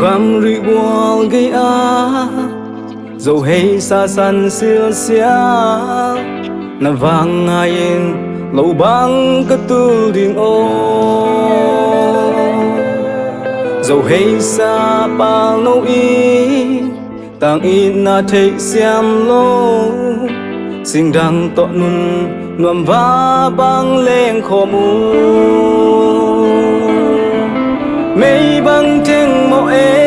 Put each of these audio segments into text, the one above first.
gam rì bùa gây á dầu hay xa xanh xưa xia na vang ngayin lâu bang cái tu đình ô dầu hay xa bao nâu y tang in na thấy xem lô sinh đăng tọ nun nuam va bang lên khổ mu mây băng thêng mộ ê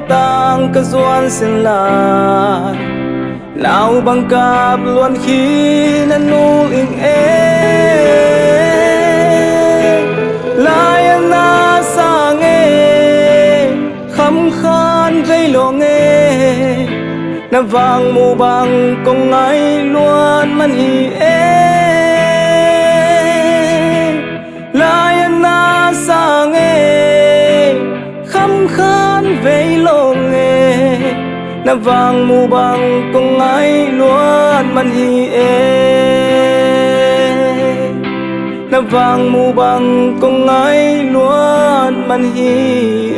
tang cái doan xin lại lao băng cáp luôn khi nên nu in ê lại anh na sang ê khăm khan vây lo nghe na vang mù bằng công ngay luôn man hi ê lại anh na sang ê khăm khan vây lo nghe na vang mù bằng công ngay luôn man hi ê na vang mù bằng công ngay luôn man hi